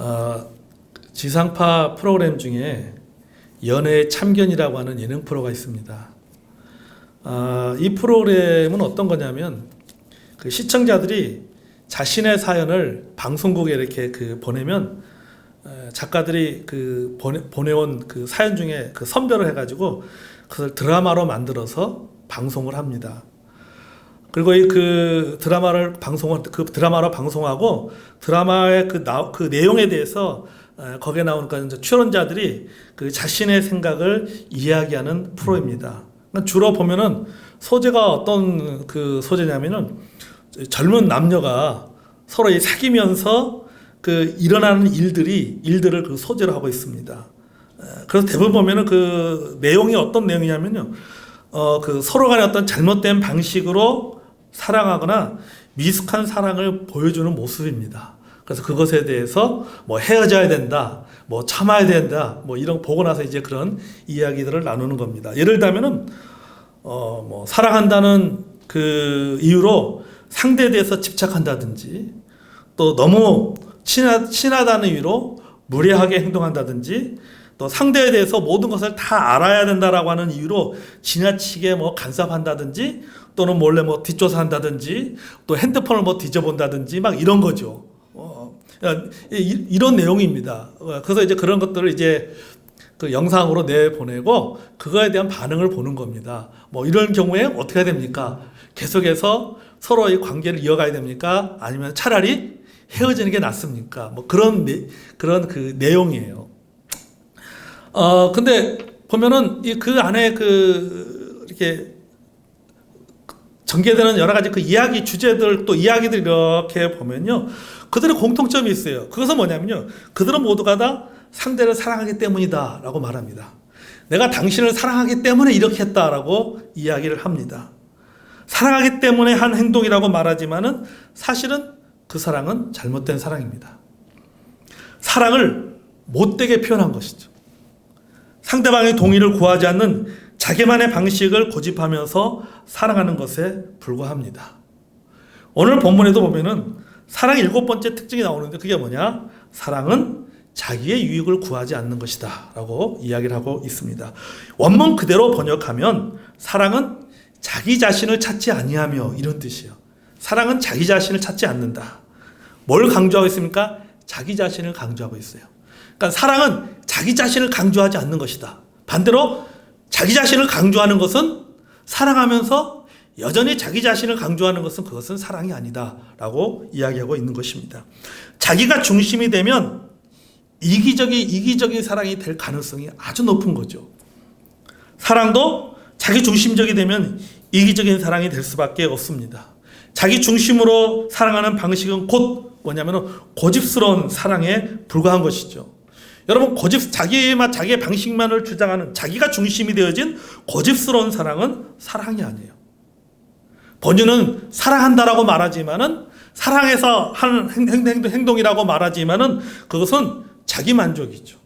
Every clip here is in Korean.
어, 지상파 프로그램 중에 연애의 참견이라고 하는 예능 프로가 있습니다. 이 프로그램은 어떤 거냐면 그 시청자들이 자신의 사연을 방송국에 이렇게 보내면 작가들이 보내온 그 사연 중에 그 선별을 해가지고 그걸 드라마로 만들어서 방송을 합니다. 그리고 그 드라마로 방송하고 드라마의 그 내용에 대해서 거기에 나오는 출연자들이 그 자신의 생각을 이야기하는 프로입니다. 주로 보면은 소재가 어떤 그 소재냐면은 젊은 남녀가 서로 사귀면서 그 일어나는 일들을 그 소재로 하고 있습니다. 그래서 대부분 보면은 그 내용이 어떤 내용이냐면요, 그 서로 간의 어떤 잘못된 방식으로 사랑하거나 미숙한 사랑을 보여주는 모습입니다. 그래서 그것에 대해서 뭐 헤어져야 된다, 뭐 참아야 된다, 뭐 이런 보고 나서 이제 그런 이야기들을 나누는 겁니다. 예를 들면은 뭐 사랑한다는 그 이유로 상대에 대해서 집착한다든지, 또 너무 친하다는 이유로 무례하게 행동한다든지, 또 상대에 대해서 모든 것을 다 알아야 된다라고 하는 이유로 지나치게 뭐 간섭한다든지, 또는 몰래 뭐 뒷조사한다든지, 또 핸드폰을 뭐 뒤져본다든지 막 이런 거죠. 이런 내용입니다. 그래서 이제 그런 것들을 이제 그 영상으로 내보내고 그거에 대한 반응을 보는 겁니다. 뭐 이런 경우에 어떻게 해야 됩니까? 계속해서 서로의 관계를 이어가야 됩니까? 아니면 차라리 헤어지는 게 낫습니까? 뭐 그런 그 내용이에요. 근데 보면은 그 안에 이렇게 전개되는 여러 가지 그 이야기 주제들, 또 이야기들 이렇게 보면요, 그들의 공통점이 있어요. 그것은 뭐냐면요, 그들은 모두가 다 상대를 사랑하기 때문이다 라고 말합니다. 내가 당신을 사랑하기 때문에 이렇게 했다라고 이야기를 합니다. 사랑하기 때문에 한 행동이라고 말하지만은 사실은 그 사랑은 잘못된 사랑입니다. 사랑을 못되게 표현한 것이죠. 상대방의 동의를 구하지 않는 자기만의 방식을 고집하면서 사랑하는 것에 불과합니다. 오늘 본문에도 보면은 사랑의 7번째 특징이 나오는데 그게 뭐냐? 사랑은 자기의 유익을 구하지 않는 것이다 라고 이야기를 하고 있습니다. 원문 그대로 번역하면 사랑은 자기 자신을 찾지 아니하며, 이런 뜻이에요. 사랑은 자기 자신을 찾지 않는다. 뭘 강조하고 있습니까? 자기 자신을 강조하고 있어요. 그러니까 사랑은 자기 자신을 강조하지 않는 것이다. 반대로 자기 자신을 강조하는 것은, 사랑하면서 여전히 자기 자신을 강조하는 것은, 그것은 사랑이 아니다 라고 이야기하고 있는 것입니다. 자기가 중심이 되면 이기적인 사랑이 될 가능성이 아주 높은 거죠. 사랑도 자기 중심적이 되면 이기적인 사랑이 될 수밖에 없습니다. 자기 중심으로 사랑하는 방식은 곧 뭐냐면 고집스러운 사랑에 불과한 것이죠. 여러분, 자기의 방식만을 주장하는, 자기가 중심이 되어진 고집스러운 사랑은 사랑이 아니에요. 본인은 사랑한다라고 말하지만은, 사랑해서 하는 행동이라고 말하지만은, 그것은 자기 만족이죠.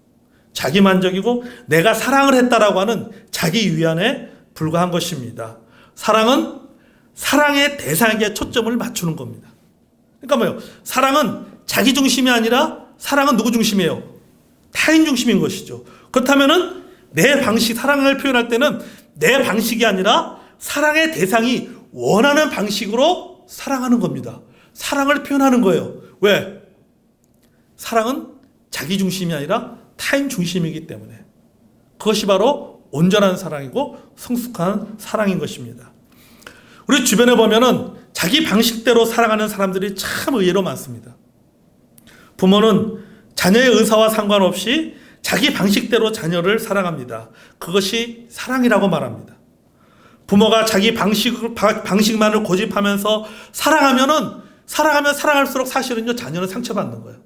자기 만족이고 내가 사랑을 했다라고 하는 자기 위안에 불과한 것입니다. 사랑은 사랑의 대상에게 초점을 맞추는 겁니다. 그러니까 뭐예요? 사랑은 자기 중심이 아니라, 사랑은 누구 중심이에요? 타인 중심인 것이죠. 그렇다면은 내 방식, 사랑을 표현할 때는 내 방식이 아니라 사랑의 대상이 원하는 방식으로 사랑하는 겁니다. 사랑을 표현하는 거예요. 왜? 사랑은 자기 중심이 아니라 타인 중심이기 때문에. 그것이 바로 온전한 사랑이고 성숙한 사랑인 것입니다. 우리 주변에 보면은 자기 방식대로 사랑하는 사람들이 참 의외로 많습니다. 부모는 자녀의 의사와 상관없이 자기 방식대로 자녀를 사랑합니다. 그것이 사랑이라고 말합니다. 부모가 자기 방식만을 고집하면서 사랑하면 사랑할수록 사실은요, 자녀는 상처받는 거예요.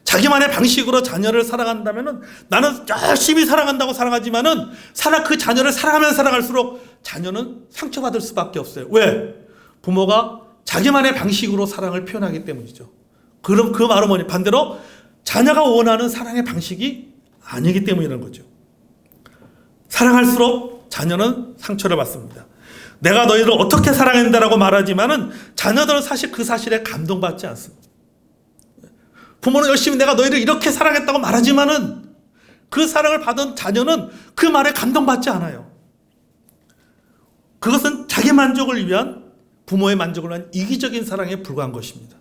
자기만의 방식으로 자녀를 사랑한다면은, 나는 열심히 사랑한다고 사랑하지만은 그 자녀를 사랑할수록 자녀는 상처받을 수밖에 없어요. 왜? 부모가 자기만의 방식으로 사랑을 표현하기 때문이죠. 그럼 그 말은 뭐냐? 반대로 자녀가 원하는 사랑의 방식이 아니기 때문이라는 거죠. 사랑할수록 자녀는 상처를 받습니다. 내가 너희를 어떻게 사랑한다라고 말하지만은 자녀들은 사실 그 사실에 감동받지 않습니다. 부모는 열심히 내가 너희를 이렇게 사랑했다고 말하지만은 그 사랑을 받은 자녀는 그 말에 감동받지 않아요. 그것은 자기 만족을 위한, 부모의 만족을 위한 이기적인 사랑에 불과한 것입니다.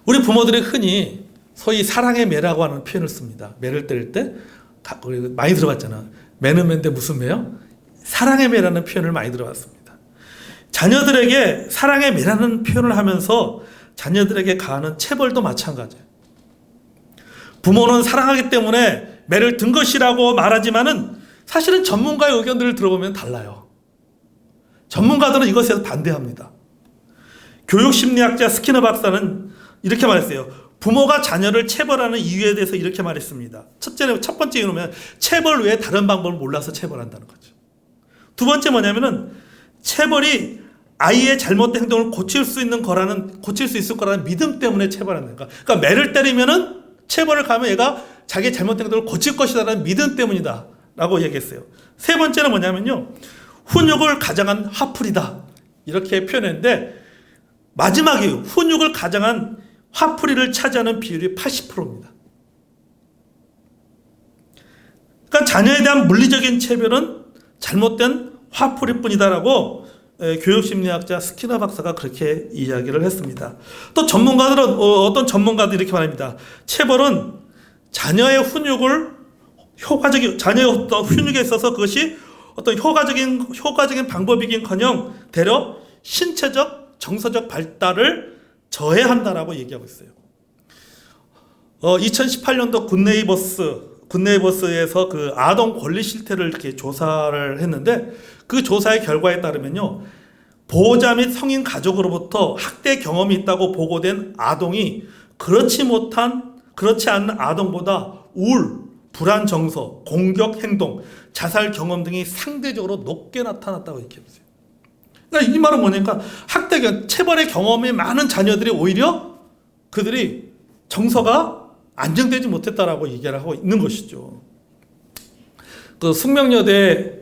우리 부모들이 흔히 소위 사랑의 매라고 하는 표현을 씁니다. 매를 때릴 때 많이 들어봤잖아. 매는 매인데 무슨 매요? 사랑의 매라는 표현을 많이 들어봤습니다. 자녀들에게 사랑의 매라는 표현을 하면서 자녀들에게 가하는 체벌도 마찬가지예요. 부모는 사랑하기 때문에 매를 든 것이라고 말하지만은 사실은 전문가의 의견들을 들어보면 달라요. 전문가들은 이것에 반대합니다. 교육심리학자 스키너 박사는 이렇게 말했어요. 부모가 자녀를 체벌하는 이유에 대해서 이렇게 말했습니다. 첫 번째 이유는 체벌 외에 다른 방법을 몰라서 체벌한다는 거죠. 두 번째 뭐냐면은 체벌이 아이의 잘못된 행동을 고칠 수 있을 거라는 믿음 때문에 체벌하는 거야. 그러니까 매를 때리면은 체벌을 가면 얘가 자기의 잘못된 행동을 고칠 것이다라는 믿음 때문이다 라고 얘기했어요. 세 번째는 뭐냐면요, 훈육을 가장한 화풀이다 이렇게 표현했는데, 마지막이 훈육을 가장한 화풀이를 차지하는 비율이 80%입니다. 그러니까 자녀에 대한 물리적인 체벌은 잘못된 화풀이뿐이다라고 교육심리학자 스키너 박사가 그렇게 이야기를 했습니다. 또 전문가들은 어떤 전문가들이 이렇게 말합니다. 체벌은 자녀의 훈육에 있어서 그것이 어떤 효과적인 방법이긴커녕 되려 신체적, 정서적 발달을 저해한다라고 얘기하고 있어요. 2018년도 굿네이버스에서 그 아동 권리 실태를 이렇게 조사를 했는데, 그 조사의 결과에 따르면요, 보호자 및 성인 가족으로부터 학대 경험이 있다고 보고된 아동이 그렇지 않은 아동보다 우울, 불안 정서, 공격 행동, 자살 경험 등이 상대적으로 높게 나타났다고 얘기했어요. 그러니까 이 말은 뭐냐니까 체벌의 경험이 많은 자녀들이 오히려 그들이 정서가 안정되지 못했다라고 얘기를 하고 있는 것이죠. 그 숙명여대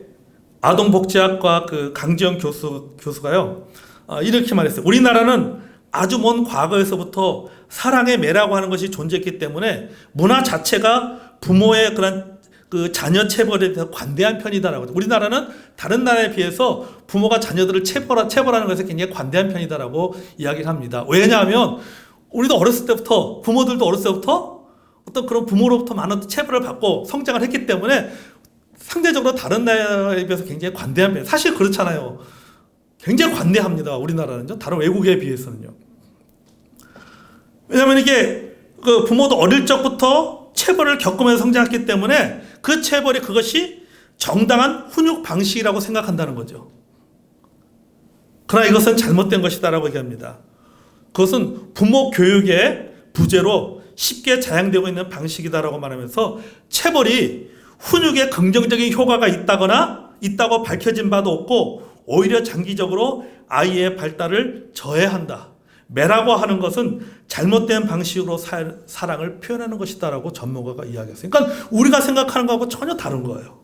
아동복지학과 그 강지영 교수가요, 이렇게 말했어요. 우리나라는 아주 먼 과거에서부터 사랑의 매라고 하는 것이 존재했기 때문에 문화 자체가 부모의 그런 그 자녀 체벌에 대해서 관대한 편이다라고. 우리나라는 다른 나라에 비해서 부모가 자녀들을 체벌하는 것에 굉장히 관대한 편이다라고 이야기를 합니다. 왜냐하면 우리도 부모들도 어렸을 때부터 어떤 그런 부모로부터 많은 체벌을 받고 성장을 했기 때문에 상대적으로 다른 나라에 비해서 굉장히 관대한 편. 사실 그렇잖아요. 굉장히 관대합니다. 우리나라는요. 다른 외국에 비해서는요. 왜냐하면 이게 그 부모도 어릴 적부터 체벌을 겪으면서 성장했기 때문에 그 체벌이 그것이 정당한 훈육 방식이라고 생각한다는 거죠. 그러나 이것은 잘못된 것이다라고 얘기합니다. 그것은 부모 교육의 부재로 쉽게 자양되고 있는 방식이다라고 말하면서 체벌이 훈육에 긍정적인 효과가 있다고 밝혀진 바도 없고 오히려 장기적으로 아이의 발달을 저해한다. 매라고 하는 것은 잘못된 방식으로 사랑을 표현하는 것이다라고 전문가가 이야기했어요. 그러니까 우리가 생각하는 것하고 전혀 다른 거예요.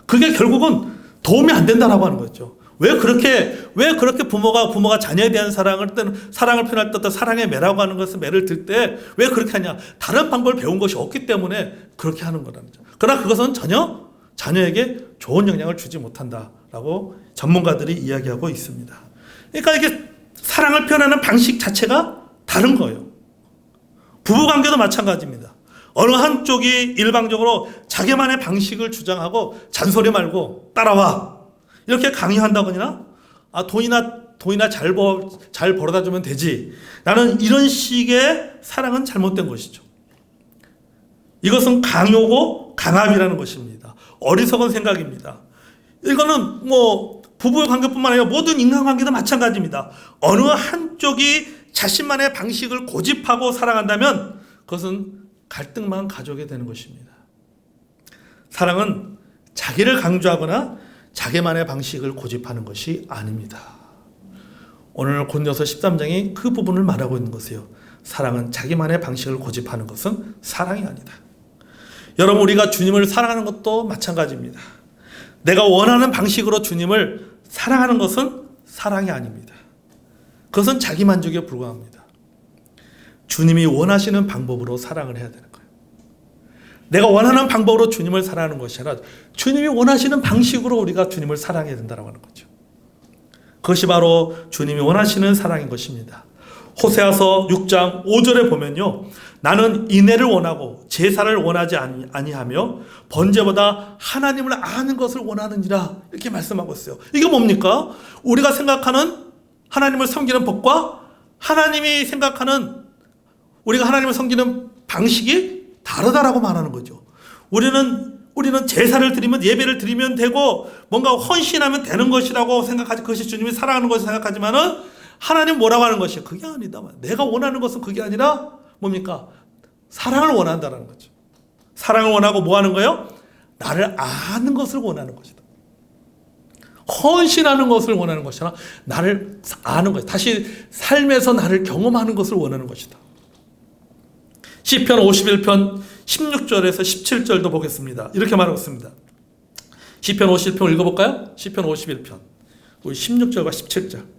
그게 결국은 도움이 안 된다라고 하는 거죠. 왜 그렇게 부모가 자녀에 대한 사랑을 표현할 때 사랑의 매라고 하는 것을 매를 들 때 왜 그렇게 하냐? 다른 방법을 배운 것이 없기 때문에 그렇게 하는 거라는 거죠. 그러나 그것은 전혀 자녀에게 좋은 영향을 주지 못한다라고 전문가들이 이야기하고 있습니다. 그러니까 이게 사랑을 표현하는 방식 자체가 다른 거예요. 부부관계도 마찬가지입니다. 어느 한쪽이 일방적으로 자기만의 방식을 주장하고 잔소리 말고 따라와 이렇게 강요한다거나 돈이나 잘 벌어다 주면 되지. 나는 이런 식의 사랑은 잘못된 것이죠. 이것은 강요고 강압이라는 것입니다. 어리석은 생각입니다. 이거는 부부의 관계뿐만 아니라 모든 인간관계도 마찬가지입니다. 어느 한쪽이 자신만의 방식을 고집하고 사랑한다면 그것은 갈등만 가져오게 되는 것입니다. 사랑은 자기를 강조하거나 자기만의 방식을 고집하는 것이 아닙니다. 오늘 고린도서 13장이 그 부분을 말하고 있는 것이에요. 사랑은 자기만의 방식을 고집하는 것은 사랑이 아니다. 여러분, 우리가 주님을 사랑하는 것도 마찬가지입니다. 내가 원하는 방식으로 주님을 사랑하는 것은 사랑이 아닙니다. 그것은 자기 만족에 불과합니다. 주님이 원하시는 방법으로 사랑을 해야 되는 거예요. 내가 원하는 방법으로 주님을 사랑하는 것이 아니라 주님이 원하시는 방식으로 우리가 주님을 사랑해야 된다고 하는 거죠. 그것이 바로 주님이 원하시는 사랑인 것입니다. 호세아서 6장 5절에 보면요, 나는 인애를 원하고 제사를 원하지 아니하며 번제보다 하나님을 아는 것을 원하느니라, 이렇게 말씀하고 있어요. 이게 뭡니까? 우리가 생각하는 하나님을 섬기는 법과 하나님이 생각하는 우리가 하나님을 섬기는 방식이 다르다라고 말하는 거죠. 우리는 제사를 드리면, 예배를 드리면 되고 뭔가 헌신하면 되는 것이라고 생각하지, 그것이 주님이 사랑하는 것을 생각하지만은 하나님 뭐라고 하는 것이에요? 그게 아니다. 내가 원하는 것은 그게 아니라 뭡니까? 사랑을 원한다는 거죠. 사랑을 원하고 뭐 하는 거예요? 나를 아는 것을 원하는 것이다. 헌신하는 것을 원하는 것이 아니라 나를 아는 것, 다시 삶에서 나를 경험하는 것을 원하는 것이다. 시편 51편 16절에서 17절도 보겠습니다. 이렇게 말하고 있습니다. 시편 51편 읽어볼까요? 시편 51편 우리 16절과 17절.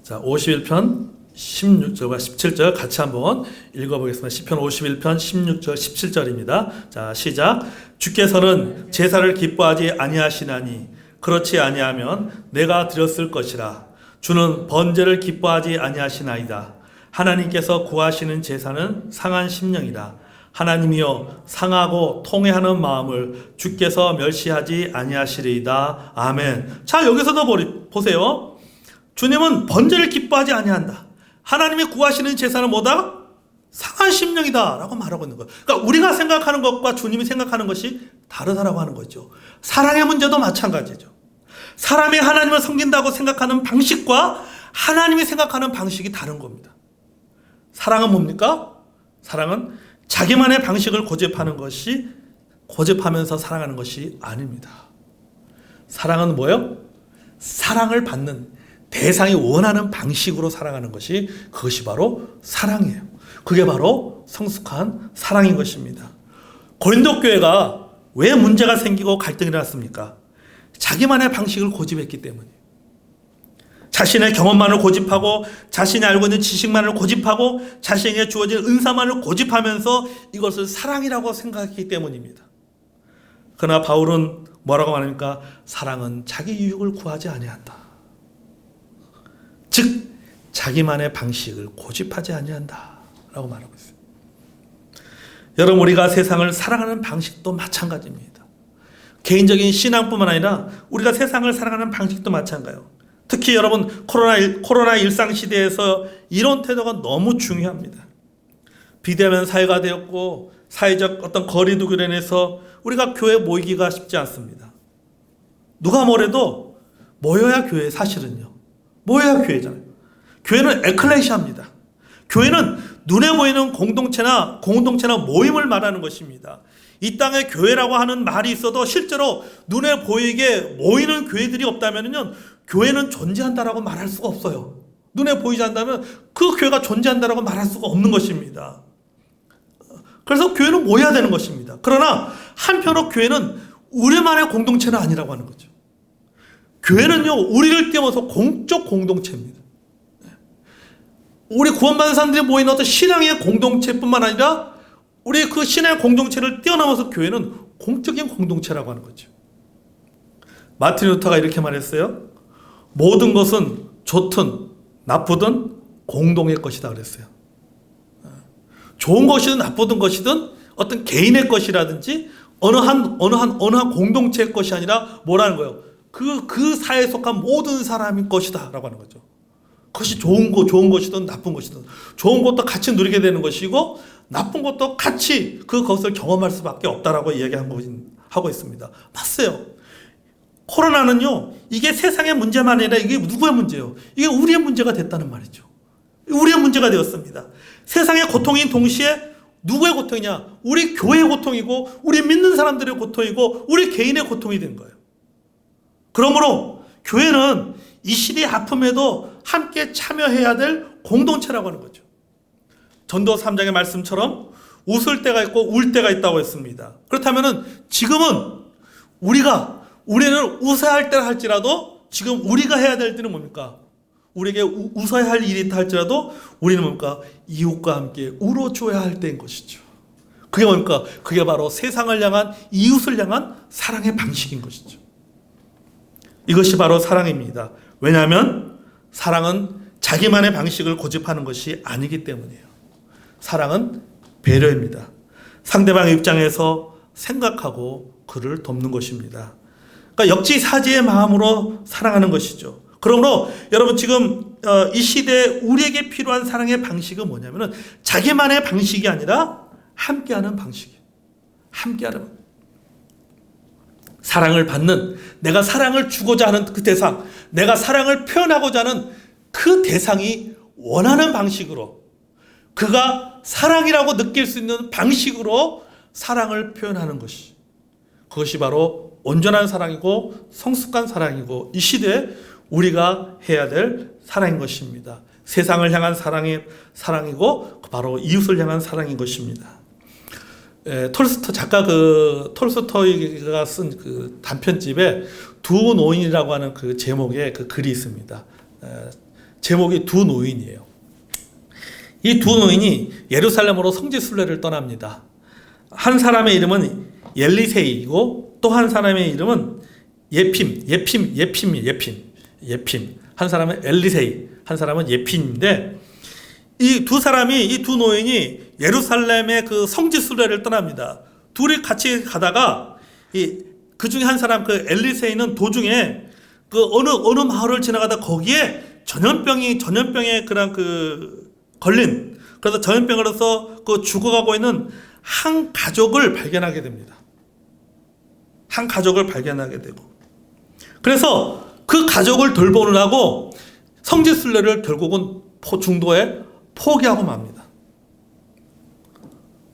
자, 51편 16절과 17절 같이 한번 읽어보겠습니다. 시편 51편 16절 17절입니다. 자, 시작. 주께서는 제사를 기뻐하지 아니하시나니 그렇지 아니하면 내가 드렸을 것이라. 주는 번제를 기뻐하지 아니하시나이다. 하나님께서 구하시는 제사는 상한 심령이다. 하나님이여 상하고 통회하는 마음을 주께서 멸시하지 아니하시리이다. 아멘. 자, 여기서도 보세요. 주님은 번제를 기뻐하지 아니한다. 하나님이 구하시는 제사는 뭐다? 상한 심령이다 라고 말하고 있는 거예요. 그러니까 우리가 생각하는 것과 주님이 생각하는 것이 다르다라고 하는 거죠. 사랑의 문제도 마찬가지죠. 사람이 하나님을 섬긴다고 생각하는 방식과 하나님이 생각하는 방식이 다른 겁니다. 사랑은 뭡니까? 사랑은 자기만의 방식을 고집하면서 사랑하는 것이 아닙니다. 사랑은 뭐예요? 사랑을 받는 대상이 원하는 방식으로 사랑하는 것이, 그것이 바로 사랑이에요. 그게 바로 성숙한 사랑인 것입니다. 고린도 교회가 왜 문제가 생기고 갈등이 일어났습니까? 자기만의 방식을 고집했기 때문이에요. 자신의 경험만을 고집하고 자신이 알고 있는 지식만을 고집하고 자신에게 주어진 은사만을 고집하면서 이것을 사랑이라고 생각했기 때문입니다. 그러나 바울은 뭐라고 말합니까? 사랑은 자기 유익을 구하지 아니한다. 즉 자기만의 방식을 고집하지 아니한다 라고 말하고 있어요. 여러분, 우리가 세상을 사랑하는 방식도 마찬가지입니다. 개인적인 신앙뿐만 아니라 우리가 세상을 사랑하는 방식도 마찬가지예요. 특히 여러분, 코로나 일상 시대에서 이런 태도가 너무 중요합니다. 비대면 사회가 되었고 사회적 어떤 거리두기로 인해서 우리가 교회 모이기가 쉽지 않습니다. 누가 뭐래도 모여야 교회, 사실은요. 모여야 교회잖아요. 교회는 에클레시아입니다. 교회는 눈에 보이는 공동체나 모임을 말하는 것입니다. 이 땅에 교회라고 하는 말이 있어도 실제로 눈에 보이게 모이는 교회들이 없다면요, 교회는 존재한다라고 말할 수가 없어요. 눈에 보이지 않다면 그 교회가 존재한다라고 말할 수가 없는 것입니다. 그래서 교회는 모여야 되는 것입니다. 그러나 한편으로 교회는 우리만의 공동체는 아니라고 하는 거죠. 교회는요, 우리를 띄워서 공적 공동체입니다. 우리 구원받은 사람들이 모이는 어떤 신앙의 공동체뿐만 아니라 우리 그 신앙의 공동체를 뛰어넘어서 교회는 공적인 공동체라고 하는 거죠. 마틴 루터가 이렇게 말했어요. 모든 것은 좋든 나쁘든 공동의 것이다 그랬어요. 좋은 것이든 나쁘든 것이든 어떤 개인의 것이라든지 어느 한 공동체의 것이 아니라 뭐라는 거예요? 그 사회에 속한 모든 사람의 것이다 라고 하는 거죠. 그것이 좋은 것이든 나쁜 것이든, 좋은 것도 같이 누리게 되는 것이고 나쁜 것도 같이 그것을 경험할 수밖에 없다라고 이야기하고 있습니다. 맞어요. 코로나는요, 이게 세상의 문제만 아니라 이게 누구의 문제예요? 이게 우리의 문제가 됐다는 말이죠. 우리의 문제가 되었습니다. 세상의 고통인 동시에 누구의 고통이냐? 우리 교회의 고통이고 우리 믿는 사람들의 고통이고 우리 개인의 고통이 된 거예요. 그러므로 교회는 이 시대의 아픔에도 함께 참여해야 될 공동체라고 하는 거죠. 전도 3장의 말씀처럼 웃을 때가 있고 울 때가 있다고 했습니다. 그렇다면은 지금은 우리는 웃어야 할 때라 할지라도 지금 우리가 해야 될 때는 뭡니까? 우리에게 웃어야 할 일이 있다 할지라도 우리는 뭡니까? 이웃과 함께 울어줘야 할 때인 것이죠. 그게 뭡니까? 그게 바로 세상을 향한, 이웃을 향한 사랑의 방식인 것이죠. 이것이 바로 사랑입니다. 왜냐하면 사랑은 자기만의 방식을 고집하는 것이 아니기 때문이에요. 사랑은 배려입니다. 상대방의 입장에서 생각하고 그를 돕는 것입니다. 그러니까 역지사지의 마음으로 사랑하는 것이죠. 그러므로 여러분 지금 이 시대에 우리에게 필요한 사랑의 방식은 뭐냐면은 자기만의 방식이 아니라 함께하는 방식이에요. 함께하는, 사랑을 받는, 내가 사랑을 주고자 하는 그 대상, 내가 사랑을 표현하고자 하는 그 대상이 원하는 방식으로, 그가 사랑이라고 느낄 수 있는 방식으로 사랑을 표현하는 것이, 그것이 바로 온전한 사랑이고 성숙한 사랑이고 이 시대에 우리가 해야 될 사랑인 것입니다. 세상을 향한 사랑이고 바로 이웃을 향한 사랑인 것입니다. 작가 톨스토이가 쓴 그 단편집에 두 노인이라고 하는 그 제목의 그 글이 있습니다. 제목이 두 노인이에요. 이 두 노인이 예루살렘으로 성지순례를 떠납니다. 한 사람의 이름은 엘리세이이고 또 한 사람의 이름은 예핌. 한 사람은 엘리세이, 한 사람은 예핌인데 이 두 노인이 예루살렘의 그 성지순례를 떠납니다. 둘이 같이 가다가 그 중에 한 사람 그 엘리세이는 도중에 그 어느 마을을 지나가다 거기에 전염병에 그런 걸린, 그래서 전염병으로서 그 죽어가고 있는 한 가족을 발견하게 됩니다. 한 가족을 발견하게 되고, 그래서 그 가족을 돌보느라고 성지순례를 결국은 중도에 포기하고 맙니다.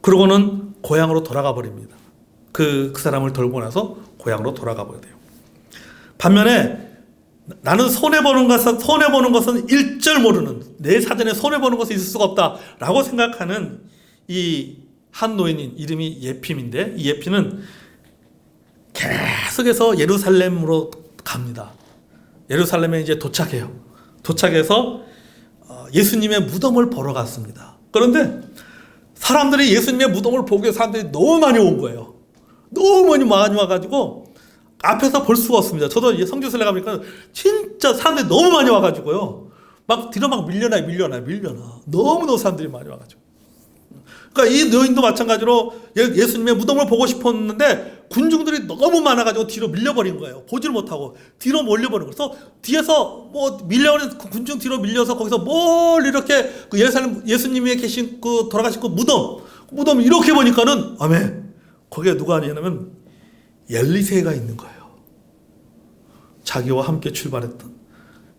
그러고는 고향으로 돌아가 버립니다. 그 사람을 돌보고 나서 고향으로 돌아가 버려야 돼요. 반면에 나는 손해보는 것은 일절 모르는, 내 사전에 손해보는 것이 있을 수가 없다라고 생각하는 이 한 노인인 이름이 예핌인데, 이 예핌은 계속해서 예루살렘으로 갑니다. 예루살렘에 이제 도착해요. 도착해서 예수님의 무덤을 보러 갔습니다. 그런데 사람들이 예수님의 무덤을 보기 위해 사람들이 너무 많이 온 거예요. 너무 많이 와가지고 앞에서 볼 수가 없습니다. 저도 성지순례 가보니까 진짜 사람들이 너무 많이 와가지고요. 막 뒤로 막 밀려나. 너무너무 사람들이 많이 와가지고. 그러니까 이 노인도 마찬가지로 예수님의 무덤을 보고 싶었는데 군중들이 너무 많아가지고 뒤로 밀려버린 거예요. 보지를 못하고 뒤로 몰려버린 거예요. 그래서 뒤에서 밀려오는 군중 뒤로 밀려서 거기서 멀리 이렇게 그 예수님이 계신 그 돌아가신 그 무덤 이렇게 보니까는 아멘. 거기에 누가 아니냐면 엘리세이가 있는 거예요. 자기와 함께 출발했던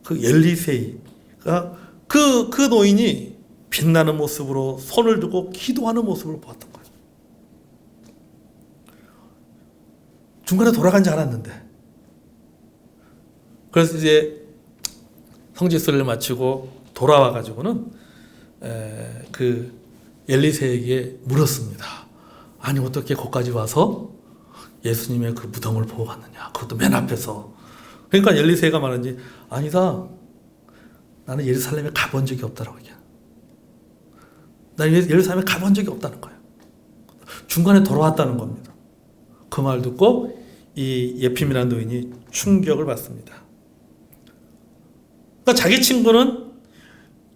그 엘리세이가 그 노인이 빛나는 모습으로 손을 들고 기도하는 모습을 보았던 거예요. 중간에 돌아간 줄 알았는데, 그래서 이제 성지순례를 마치고 돌아와 가지고는 그 엘리세에게 물었습니다. 아니 어떻게 거기까지 와서 예수님의 그 무덤을 보고 갔느냐? 그것도 맨 앞에서. 그러니까 엘리세가 말하는지, 아니다. 나는 예루살렘에 가본 적이 없다라고 얘기해요. 나 예루살렘에 가본 적이 없다는 거예요. 중간에 돌아왔다는 겁니다. 그 말 듣고 이 예핌이라는 노인이 충격을 받습니다. 그러니까 자기 친구는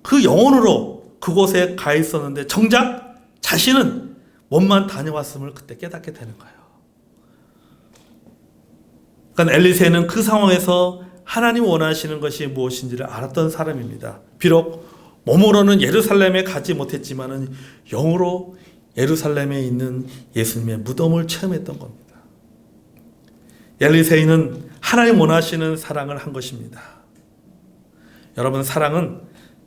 그 영혼으로 그곳에 가 있었는데 정작 자신은 몸만 다녀왔음을 그때 깨닫게 되는 거예요. 그러니까 엘리세는 그 상황에서 하나님 원하시는 것이 무엇인지를 알았던 사람입니다. 비록 몸으로는 예루살렘에 가지 못했지만은 영으로 예루살렘에 있는 예수님의 무덤을 체험했던 겁니다. 엘리세이는 하나님 원하시는 사랑을 한 것입니다. 여러분, 사랑은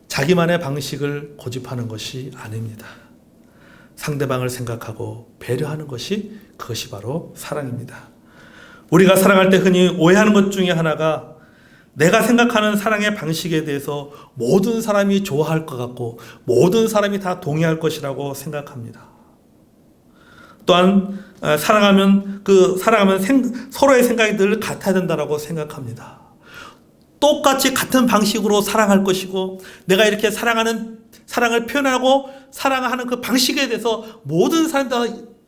자기만의 방식을 고집하는 것이 아닙니다. 상대방을 생각하고 배려하는 것이, 그것이 바로 사랑입니다. 우리가 사랑할 때 흔히 오해하는 것 중에 하나가 내가 생각하는 사랑의 방식에 대해서 모든 사람이 좋아할 것 같고 모든 사람이 다 동의할 것이라고 생각합니다. 또한 사랑하면 서로의 생각이 늘 같아야 된다라고 생각합니다. 똑같이 같은 방식으로 사랑할 것이고, 내가 이렇게 사랑을 표현하고 사랑하는 그 방식에 대해서 모든 사람들 다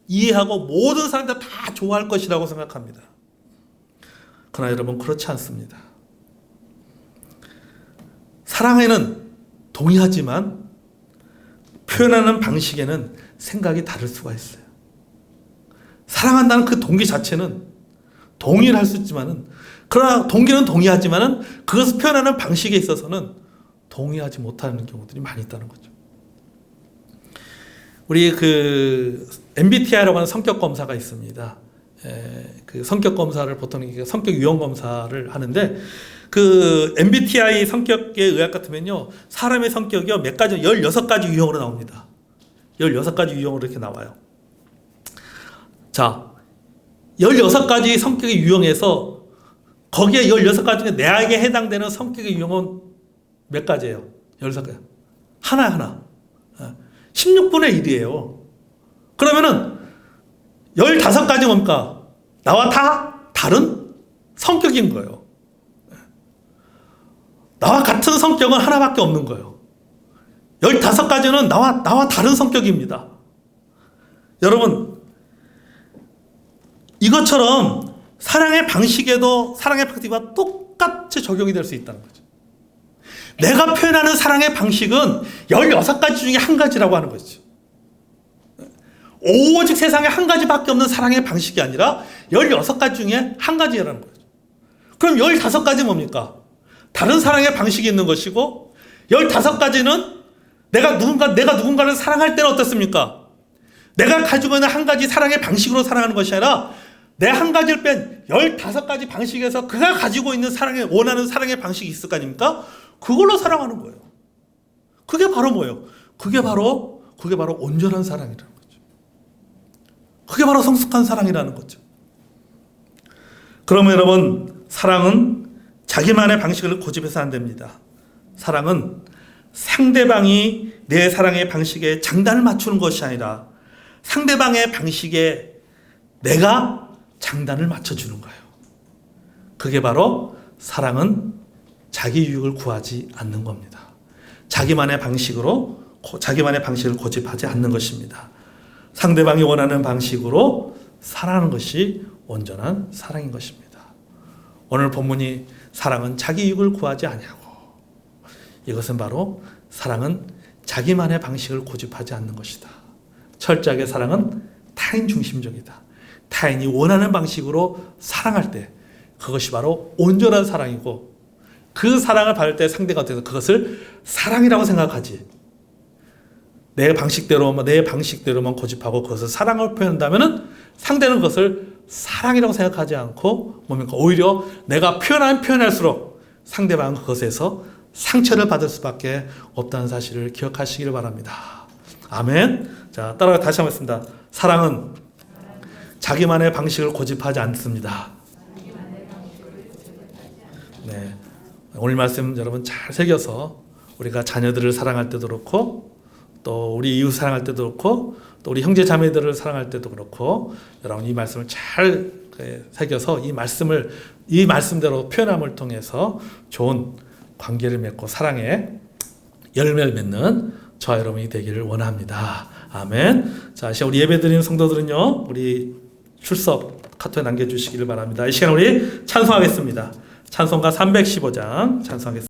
이해하고 모든 사람들 다 좋아할 것이라고 생각합니다. 그러나 여러분, 그렇지 않습니다. 사랑에는 동의하지만 표현하는 방식에는 생각이 다를 수가 있어요. 사랑한다는 그 동기 자체는 동의를 할 수 있지만은, 그러나 동기는 동의하지만은 그것을 표현하는 방식에 있어서는 동의하지 못하는 경우들이 많이 있다는 거죠. 우리 MBTI라고 하는 성격 검사가 있습니다. 그 성격 검사를 보통 성격 유형 검사를 하는데, 그 MBTI 성격에 의학 같으면요, 사람의 성격이요, 몇 가지, 16가지 유형으로 나옵니다. 16가지 유형으로 이렇게 나와요. 자, 16가지 성격의 유형에서 거기에 16가지 중에 내에게 해당되는 성격의 유형은 몇 가지예요? 16가지. 하나. 16분의 1이에요. 그러면은 15가지 뭡니까? 나와 다 다른 성격인 거예요. 나와 같은 성격은 하나밖에 없는 거예요. 15가지는 나와 다른 성격입니다. 여러분, 이것처럼 사랑의 방식에도 사랑의 방식과 똑같이 적용이 될 수 있다는 거죠. 내가 표현하는 사랑의 방식은 16가지 중에 한 가지라고 하는 거죠. 오직 세상에 한 가지밖에 없는 사랑의 방식이 아니라 16가지 중에 한 가지라는 거죠. 그럼 15가지 뭡니까? 다른 사랑의 방식이 있는 것이고, 15가지는 내가 누군가를 사랑할 때는 어떻습니까? 내가 가지고 있는 한 가지 사랑의 방식으로 사랑하는 것이 아니라 내 한 가지를 뺀 15가지 방식에서 그가 가지고 있는 원하는 사랑의 방식이 있을 거 아닙니까? 그걸로 사랑하는 거예요. 그게 바로 뭐예요? 그게 바로 온전한 사랑이라는 거죠. 그게 바로 성숙한 사랑이라는 거죠. 그러면 여러분, 사랑은 자기만의 방식을 고집해서 안 됩니다. 사랑은 상대방이 내 사랑의 방식에 장단을 맞추는 것이 아니라 상대방의 방식에 내가 장단을 맞춰주는 거예요. 그게 바로 사랑은 자기 유익을 구하지 않는 겁니다. 자기만의 방식을 고집하지 않는 것입니다. 상대방이 원하는 방식으로 사랑하는 것이 온전한 사랑인 것입니다. 오늘 본문이 사랑은 자기 이익을 구하지 아니하고, 이것은 바로 사랑은 자기만의 방식을 고집하지 않는 것이다. 철저하게 사랑은 타인 중심적이다. 타인이 원하는 방식으로 사랑할 때 그것이 바로 온전한 사랑이고, 그 사랑을 받을 때 상대가 돼서 그것을 사랑이라고 생각하지, 내 방식대로만 고집하고 그것을 사랑을 표현한다면 상대는 그것을 사랑이라고 생각하지 않고 뭡니까? 오히려 내가 표현할수록 상대방은 그것에서 상처를 받을 수밖에 없다는 사실을 기억하시길 바랍니다. 아멘. 자, 따라가 다시 한번 했습니다. 사랑은 자기만의 방식을 고집하지 않습니다. 네, 오늘 말씀 여러분 잘 새겨서 우리가 자녀들을 사랑할 때도 그렇고, 또 우리 이웃 사랑할 때도 그렇고, 또 우리 형제 자매들을 사랑할 때도 그렇고, 여러분 이 말씀을 잘 새겨서 이 말씀대로 표현함을 통해서 좋은 관계를 맺고 사랑의 열매를 맺는 저와 여러분이 되기를 원합니다. 아멘. 자, 시간 우리 예배드리는 성도들은요, 우리 출석 카톡에 남겨주시기를 바랍니다. 이 시간 우리 찬송하겠습니다. 찬송가 315장 찬송하겠습니다.